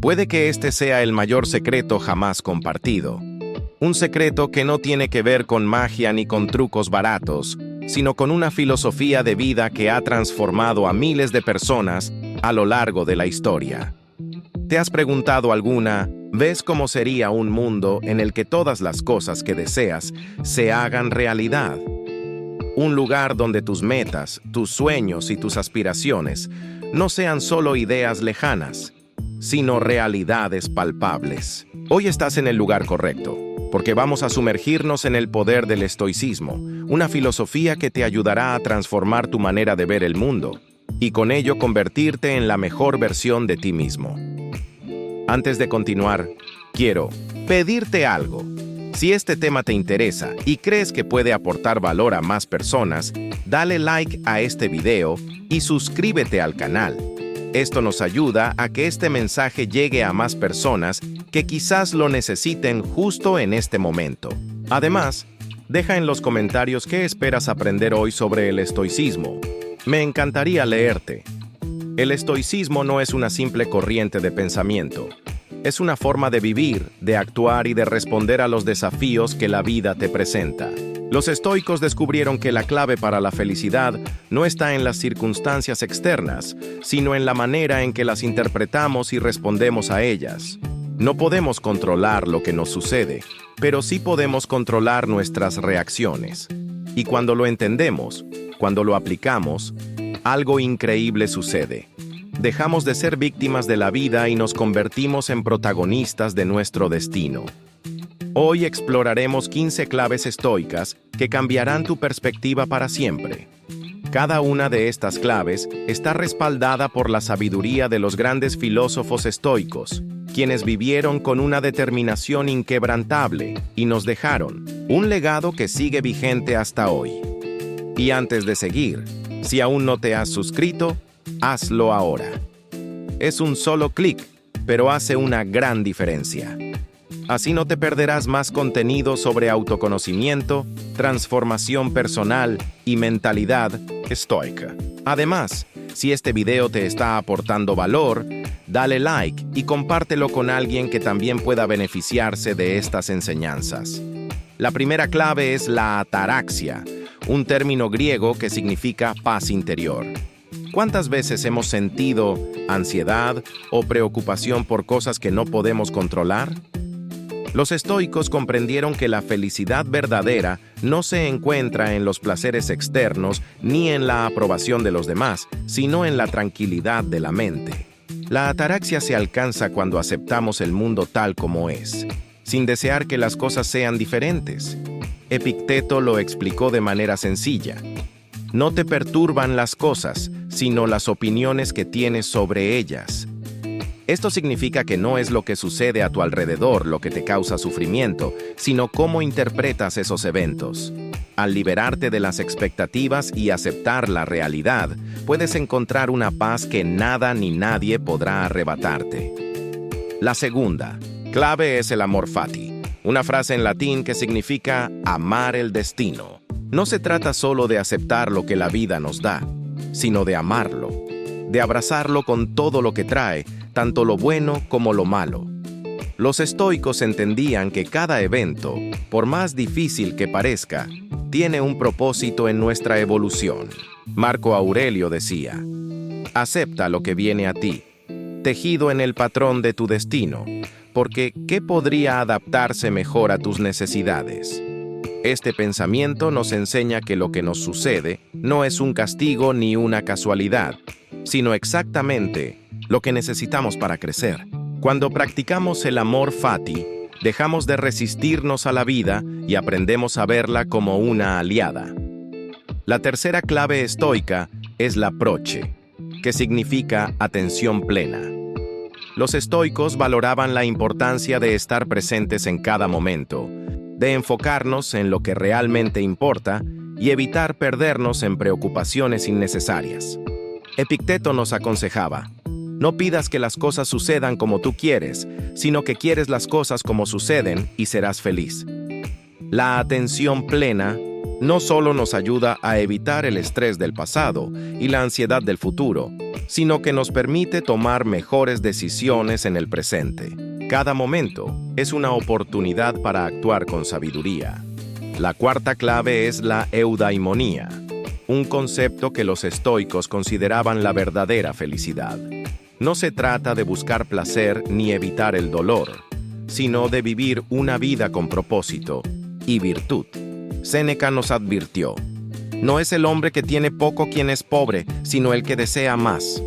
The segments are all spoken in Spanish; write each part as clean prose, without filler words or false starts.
Puede que este sea el mayor secreto jamás compartido. Un secreto que no tiene que ver con magia ni con trucos baratos, sino con una filosofía de vida que ha transformado a miles de personas a lo largo de la historia. ¿Te has preguntado vez cómo sería un mundo en el que todas las cosas que deseas se hagan realidad? Un lugar donde tus metas, tus sueños y tus aspiraciones no sean solo ideas lejanas, sino realidades palpables. Hoy estás en el lugar correcto, porque vamos a sumergirnos en el poder del estoicismo, una filosofía que te ayudará a transformar tu manera de ver el mundo y con ello convertirte en la mejor versión de ti mismo. Antes de continuar, quiero pedirte algo. Si este tema te interesa y crees que puede aportar valor a más personas, dale like a este video y suscríbete al canal. Esto nos ayuda a que este mensaje llegue a más personas que quizás lo necesiten justo en este momento. Además, deja en los comentarios qué esperas aprender hoy sobre el estoicismo. Me encantaría leerte. El estoicismo no es una simple corriente de pensamiento. Es una forma de vivir, de actuar y de responder a los desafíos que la vida te presenta. Los estoicos descubrieron que la clave para la felicidad no está en las circunstancias externas, sino en la manera en que las interpretamos y respondemos a ellas. No podemos controlar lo que nos sucede, pero sí podemos controlar nuestras reacciones. Y cuando lo entendemos, cuando lo aplicamos, algo increíble sucede. Dejamos de ser víctimas de la vida y nos convertimos en protagonistas de nuestro destino. Hoy exploraremos 15 claves estoicas que cambiarán tu perspectiva para siempre. Cada una de estas claves está respaldada por la sabiduría de los grandes filósofos estoicos, quienes vivieron con una determinación inquebrantable y nos dejaron un legado que sigue vigente hasta hoy. Y antes de seguir, si aún no te has suscrito, hazlo ahora. Es un solo clic, pero hace una gran diferencia. Así no te perderás más contenido sobre autoconocimiento, transformación personal y mentalidad estoica. Además, si este video te está aportando valor, dale like y compártelo con alguien que también pueda beneficiarse de estas enseñanzas. La primera clave es la ataraxia, un término griego que significa paz interior. ¿Cuántas veces hemos sentido ansiedad o preocupación por cosas que no podemos controlar? Los estoicos comprendieron que la felicidad verdadera no se encuentra en los placeres externos ni en la aprobación de los demás, sino en la tranquilidad de la mente. La ataraxia se alcanza cuando aceptamos el mundo tal como es, sin desear que las cosas sean diferentes. Epicteto lo explicó de manera sencilla. No te perturban las cosas, sino las opiniones que tienes sobre ellas. Esto significa que no es lo que sucede a tu alrededor lo que te causa sufrimiento, sino cómo interpretas esos eventos. Al liberarte de las expectativas y aceptar la realidad, puedes encontrar una paz que nada ni nadie podrá arrebatarte. La segunda clave es el amor fati, una frase en latín que significa amar el destino. No se trata solo de aceptar lo que la vida nos da, sino de amarlo, de abrazarlo con todo lo que trae, tanto lo bueno como lo malo. Los estoicos entendían que cada evento, por más difícil que parezca, tiene un propósito en nuestra evolución. Marco Aurelio decía, acepta lo que viene a ti, tejido en el patrón de tu destino, porque ¿qué podría adaptarse mejor a tus necesidades? Este pensamiento nos enseña que lo que nos sucede no es un castigo ni una casualidad, sino exactamente lo que necesitamos para crecer. Cuando practicamos el amor fati, dejamos de resistirnos a la vida y aprendemos a verla como una aliada. La tercera clave estoica es la proche, que significa atención plena. Los estoicos valoraban la importancia de estar presentes en cada momento, de enfocarnos en lo que realmente importa y evitar perdernos en preocupaciones innecesarias. Epicteto nos aconsejaba, no pidas que las cosas sucedan como tú quieres, sino que quieres las cosas como suceden y serás feliz. La atención plena no solo nos ayuda a evitar el estrés del pasado y la ansiedad del futuro, sino que nos permite tomar mejores decisiones en el presente. Cada momento es una oportunidad para actuar con sabiduría. La cuarta clave es la eudaimonía, un concepto que los estoicos consideraban la verdadera felicidad. No se trata de buscar placer ni evitar el dolor, sino de vivir una vida con propósito y virtud. Séneca nos advirtió: no es el hombre que tiene poco quien es pobre, sino el que desea más.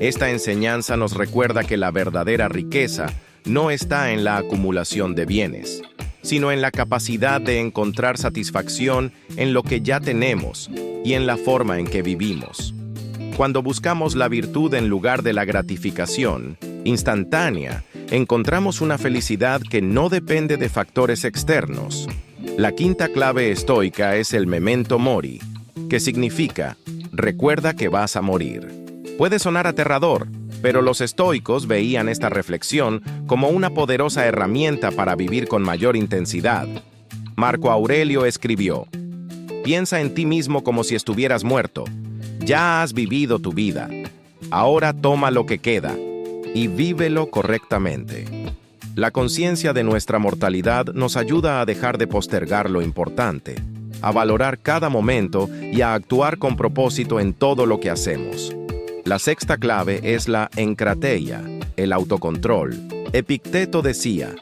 Esta enseñanza nos recuerda que la verdadera riqueza no está en la acumulación de bienes, sino en la capacidad de encontrar satisfacción en lo que ya tenemos y en la forma en que vivimos. Cuando buscamos la virtud en lugar de la gratificación instantánea, encontramos una felicidad que no depende de factores externos. La quinta clave estoica es el memento mori, que significa recuerda que vas a morir. Puede sonar aterrador, pero los estoicos veían esta reflexión como una poderosa herramienta para vivir con mayor intensidad. Marco Aurelio escribió: piensa en ti mismo como si estuvieras muerto. Ya has vivido tu vida. Ahora toma lo que queda y vívelo correctamente. La conciencia de nuestra mortalidad nos ayuda a dejar de postergar lo importante, a valorar cada momento y a actuar con propósito en todo lo que hacemos. La sexta clave es la encrateia, el autocontrol. Epicteto decía: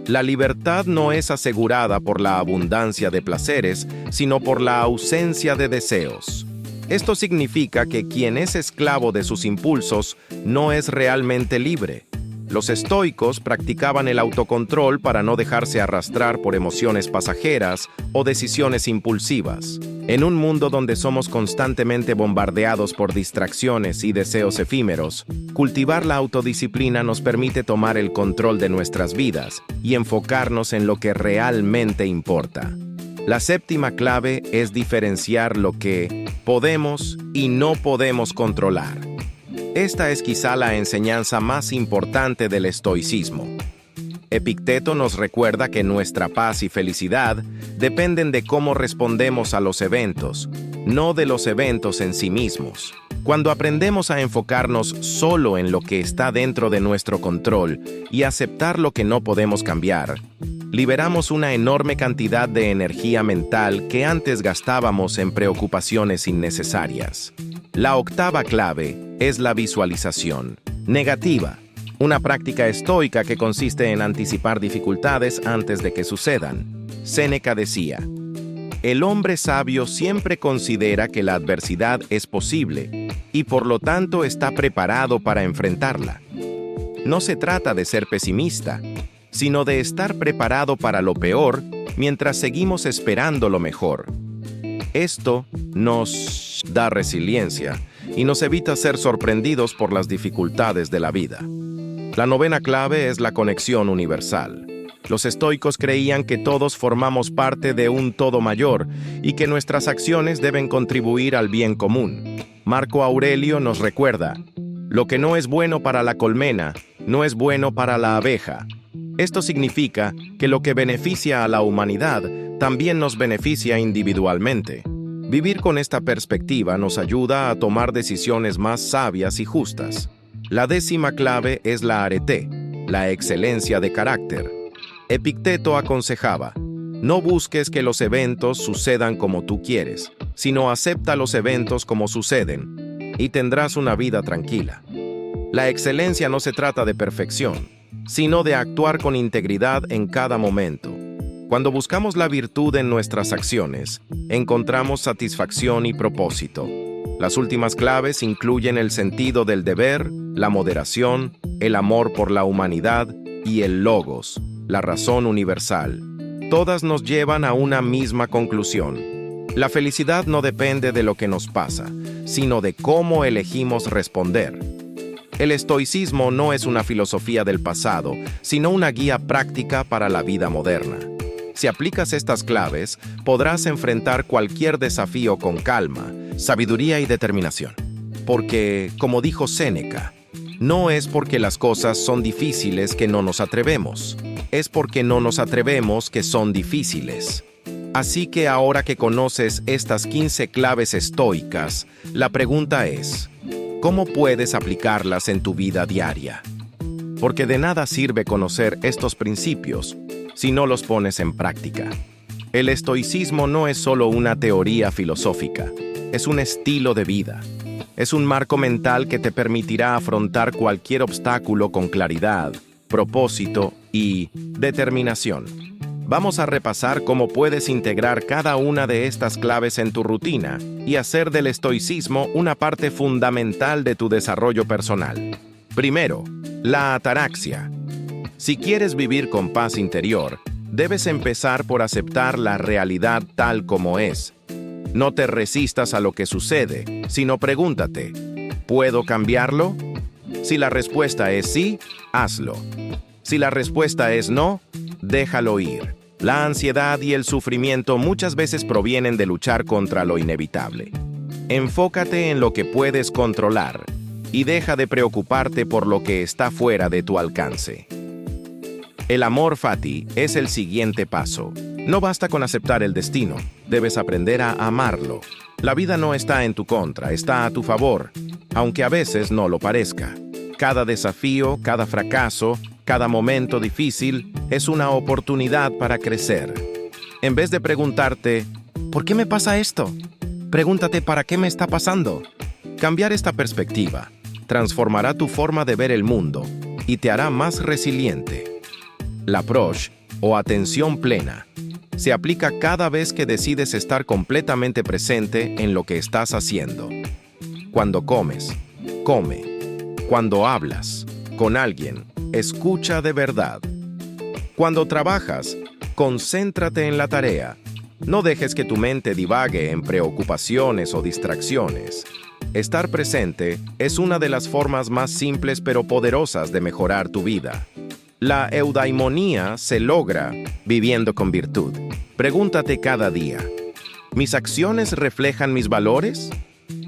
la libertad no es asegurada por la abundancia de placeres, sino por la ausencia de deseos. Esto significa que quien es esclavo de sus impulsos no es realmente libre. Los estoicos practicaban el autocontrol para no dejarse arrastrar por emociones pasajeras o decisiones impulsivas. En un mundo donde somos constantemente bombardeados por distracciones y deseos efímeros, cultivar la autodisciplina nos permite tomar el control de nuestras vidas y enfocarnos en lo que realmente importa. La séptima clave es diferenciar lo que podemos y no podemos controlar. Esta es quizá la enseñanza más importante del estoicismo. Epicteto nos recuerda que nuestra paz y felicidad dependen de cómo respondemos a los eventos, no de los eventos en sí mismos. Cuando aprendemos a enfocarnos solo en lo que está dentro de nuestro control y aceptar lo que no podemos cambiar, liberamos una enorme cantidad de energía mental que antes gastábamos en preocupaciones innecesarias. La octava clave es la visualización negativa, una práctica estoica que consiste en anticipar dificultades antes de que sucedan. Séneca decía: el hombre sabio siempre considera que la adversidad es posible y por lo tanto está preparado para enfrentarla. No se trata de ser pesimista, sino de estar preparado para lo peor mientras seguimos esperando lo mejor. Esto nos da resiliencia y nos evita ser sorprendidos por las dificultades de la vida. La novena clave es la conexión universal. Los estoicos creían que todos formamos parte de un todo mayor y que nuestras acciones deben contribuir al bien común. Marco Aurelio nos recuerda: lo que no es bueno para la colmena, no es bueno para la abeja. Esto significa que lo que beneficia a la humanidad también nos beneficia individualmente. Vivir con esta perspectiva nos ayuda a tomar decisiones más sabias y justas. La décima clave es la arete, la excelencia de carácter. Epicteto aconsejaba: no busques que los eventos sucedan como tú quieres, sino acepta los eventos como suceden, y tendrás una vida tranquila. La excelencia no se trata de perfección, sino de actuar con integridad en cada momento. Cuando buscamos la virtud en nuestras acciones, encontramos satisfacción y propósito. Las últimas claves incluyen el sentido del deber, la moderación, el amor por la humanidad y el logos, la razón universal. Todas nos llevan a una misma conclusión. La felicidad no depende de lo que nos pasa, sino de cómo elegimos responder. El estoicismo no es una filosofía del pasado, sino una guía práctica para la vida moderna. Si aplicas estas claves, podrás enfrentar cualquier desafío con calma, sabiduría y determinación. Porque, como dijo Séneca, no es porque las cosas son difíciles que no nos atrevemos, es porque no nos atrevemos que son difíciles. Así que ahora que conoces estas 15 claves estoicas, la pregunta es, ¿cómo puedes aplicarlas en tu vida diaria? Porque de nada sirve conocer estos principios si no los pones en práctica. El estoicismo no es solo una teoría filosófica, es un estilo de vida. Es un marco mental que te permitirá afrontar cualquier obstáculo con claridad, propósito y determinación. Vamos a repasar cómo puedes integrar cada una de estas claves en tu rutina y hacer del estoicismo una parte fundamental de tu desarrollo personal. Primero, la ataraxia. Si quieres vivir con paz interior, debes empezar por aceptar la realidad tal como es. No te resistas a lo que sucede, sino pregúntate, ¿puedo cambiarlo? Si la respuesta es sí, hazlo. Si la respuesta es no, déjalo ir. La ansiedad y el sufrimiento muchas veces provienen de luchar contra lo inevitable. Enfócate en lo que puedes controlar y deja de preocuparte por lo que está fuera de tu alcance. El amor fati es el siguiente paso. No basta con aceptar el destino, debes aprender a amarlo. La vida no está en tu contra, está a tu favor, aunque a veces no lo parezca. Cada desafío, cada fracaso, cada momento difícil es una oportunidad para crecer. En vez de preguntarte, ¿por qué me pasa esto? Pregúntate, ¿para qué me está pasando? Cambiar esta perspectiva transformará tu forma de ver el mundo y te hará más resiliente. La approach, o atención plena, se aplica cada vez que decides estar completamente presente en lo que estás haciendo. Cuando comes, come. Cuando hablas con alguien, escucha de verdad. Cuando trabajas, concéntrate en la tarea. No dejes que tu mente divague en preocupaciones o distracciones. Estar presente es una de las formas más simples pero poderosas de mejorar tu vida. La eudaimonía se logra viviendo con virtud. Pregúntate cada día, ¿mis acciones reflejan mis valores?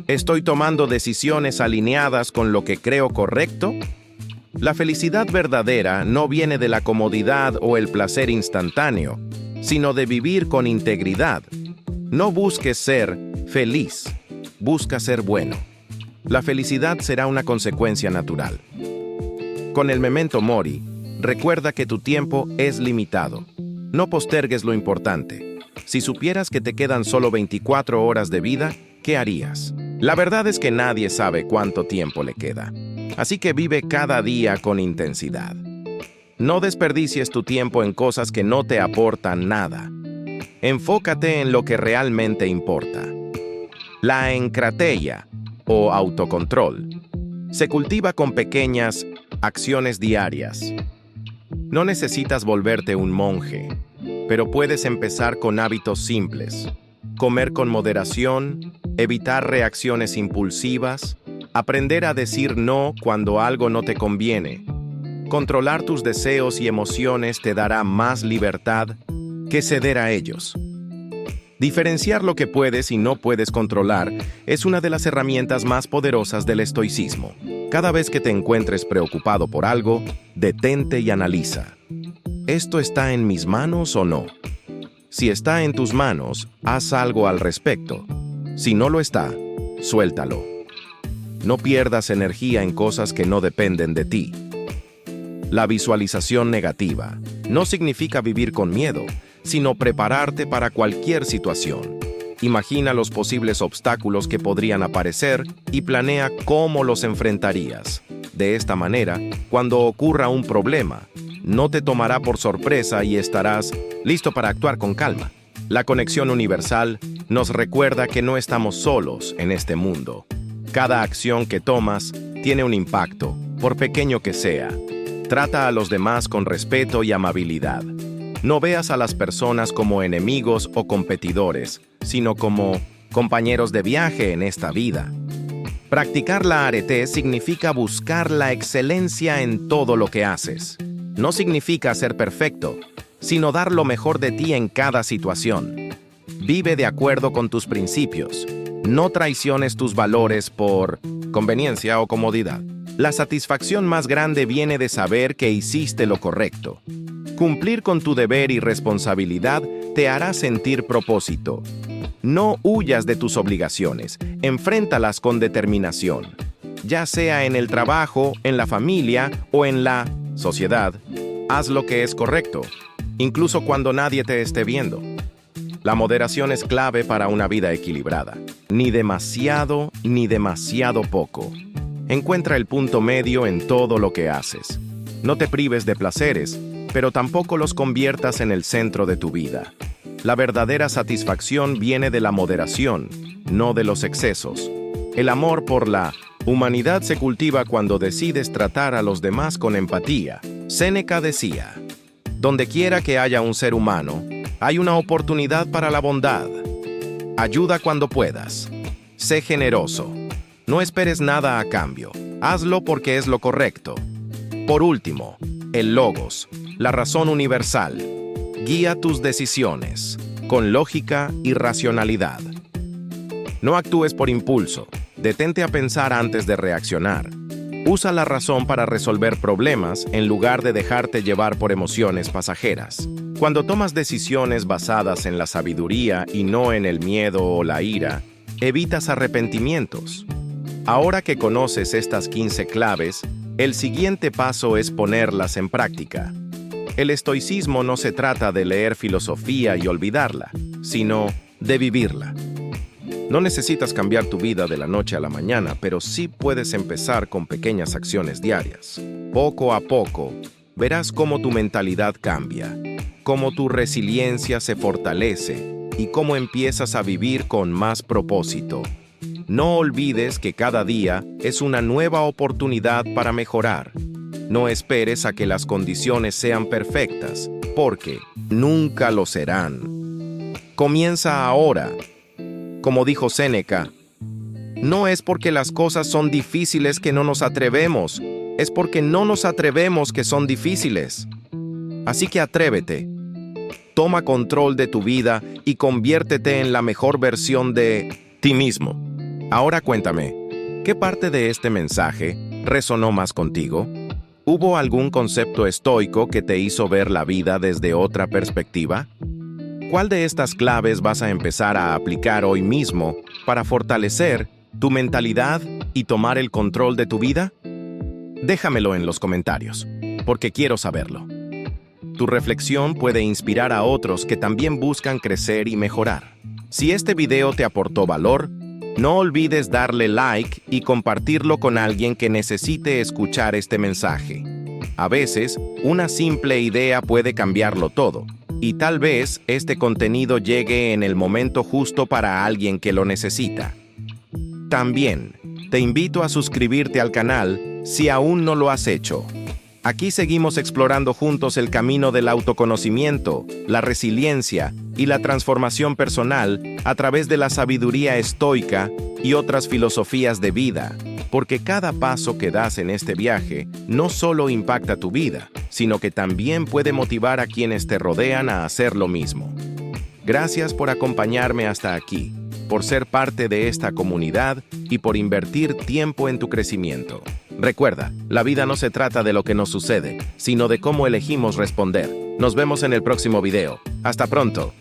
¿Estoy tomando decisiones alineadas con lo que creo correcto? La felicidad verdadera no viene de la comodidad o el placer instantáneo, sino de vivir con integridad. No busques ser feliz, busca ser bueno. La felicidad será una consecuencia natural. Con el memento mori, recuerda que tu tiempo es limitado. No postergues lo importante. Si supieras que te quedan solo 24 horas de vida, ¿qué harías? La verdad es que nadie sabe cuánto tiempo le queda. Así que vive cada día con intensidad. No desperdicies tu tiempo en cosas que no te aportan nada. Enfócate en lo que realmente importa. La encrateia, o autocontrol, se cultiva con pequeñas acciones diarias. No necesitas volverte un monje, pero puedes empezar con hábitos simples. Comer con moderación, evitar reacciones impulsivas, aprender a decir no cuando algo no te conviene. Controlar tus deseos y emociones te dará más libertad que ceder a ellos. Diferenciar lo que puedes y no puedes controlar es una de las herramientas más poderosas del estoicismo. Cada vez que te encuentres preocupado por algo, detente y analiza. ¿Esto está en mis manos o no? Si está en tus manos, haz algo al respecto. Si no lo está, suéltalo. No pierdas energía en cosas que no dependen de ti. La visualización negativa no significa vivir con miedo, sino prepararte para cualquier situación. Imagina los posibles obstáculos que podrían aparecer y planea cómo los enfrentarías. De esta manera, cuando ocurra un problema, no te tomará por sorpresa y estarás listo para actuar con calma. La conexión universal nos recuerda que no estamos solos en este mundo. Cada acción que tomas tiene un impacto, por pequeño que sea. Trata a los demás con respeto y amabilidad. No veas a las personas como enemigos o competidores, sino como compañeros de viaje en esta vida. Practicar la arete significa buscar la excelencia en todo lo que haces. No significa ser perfecto, sino dar lo mejor de ti en cada situación. Vive de acuerdo con tus principios. No traiciones tus valores por conveniencia o comodidad. La satisfacción más grande viene de saber que hiciste lo correcto. Cumplir con tu deber y responsabilidad te hará sentir propósito. No huyas de tus obligaciones, enfréntalas con determinación. Ya sea en el trabajo, en la familia o en la sociedad, haz lo que es correcto, incluso cuando nadie te esté viendo. La moderación es clave para una vida equilibrada. Ni demasiado poco. Encuentra el punto medio en todo lo que haces. No te prives de placeres, pero tampoco los conviertas en el centro de tu vida. La verdadera satisfacción viene de la moderación, no de los excesos. El amor por la humanidad se cultiva cuando decides tratar a los demás con empatía. Séneca decía: donde quiera que haya un ser humano, hay una oportunidad para la bondad. Ayuda cuando puedas. Sé generoso. No esperes nada a cambio. Hazlo porque es lo correcto. Por último, el logos, la razón universal. Guía tus decisiones con lógica y racionalidad. No actúes por impulso. Detente a pensar antes de reaccionar. Usa la razón para resolver problemas en lugar de dejarte llevar por emociones pasajeras. Cuando tomas decisiones basadas en la sabiduría y no en el miedo o la ira, evitas arrepentimientos. Ahora que conoces estas 15 claves, el siguiente paso es ponerlas en práctica. El estoicismo no se trata de leer filosofía y olvidarla, sino de vivirla. No necesitas cambiar tu vida de la noche a la mañana, pero sí puedes empezar con pequeñas acciones diarias. Poco a poco, verás cómo tu mentalidad cambia, cómo tu resiliencia se fortalece y cómo empiezas a vivir con más propósito. No olvides que cada día es una nueva oportunidad para mejorar. No esperes a que las condiciones sean perfectas, porque nunca lo serán. Comienza ahora. Como dijo Séneca, no es porque las cosas son difíciles que no nos atrevemos, es porque no nos atrevemos que son difíciles. Así que atrévete. Toma control de tu vida y conviértete en la mejor versión de ti mismo. Ahora cuéntame, ¿qué parte de este mensaje resonó más contigo? ¿Hubo algún concepto estoico que te hizo ver la vida desde otra perspectiva? ¿Cuál de estas claves vas a empezar a aplicar hoy mismo para fortalecer tu mentalidad y tomar el control de tu vida? Déjamelo en los comentarios, porque quiero saberlo. Tu reflexión puede inspirar a otros que también buscan crecer y mejorar. Si este video te aportó valor, no olvides darle like y compartirlo con alguien que necesite escuchar este mensaje. A veces, una simple idea puede cambiarlo todo, y tal vez este contenido llegue en el momento justo para alguien que lo necesita. También, te invito a suscribirte al canal si aún no lo has hecho. Aquí seguimos explorando juntos el camino del autoconocimiento, la resiliencia y la transformación personal a través de la sabiduría estoica y otras filosofías de vida, porque cada paso que das en este viaje no solo impacta tu vida, sino que también puede motivar a quienes te rodean a hacer lo mismo. Gracias por acompañarme hasta aquí, por ser parte de esta comunidad y por invertir tiempo en tu crecimiento. Recuerda, la vida no se trata de lo que nos sucede, sino de cómo elegimos responder. Nos vemos en el próximo video. Hasta pronto.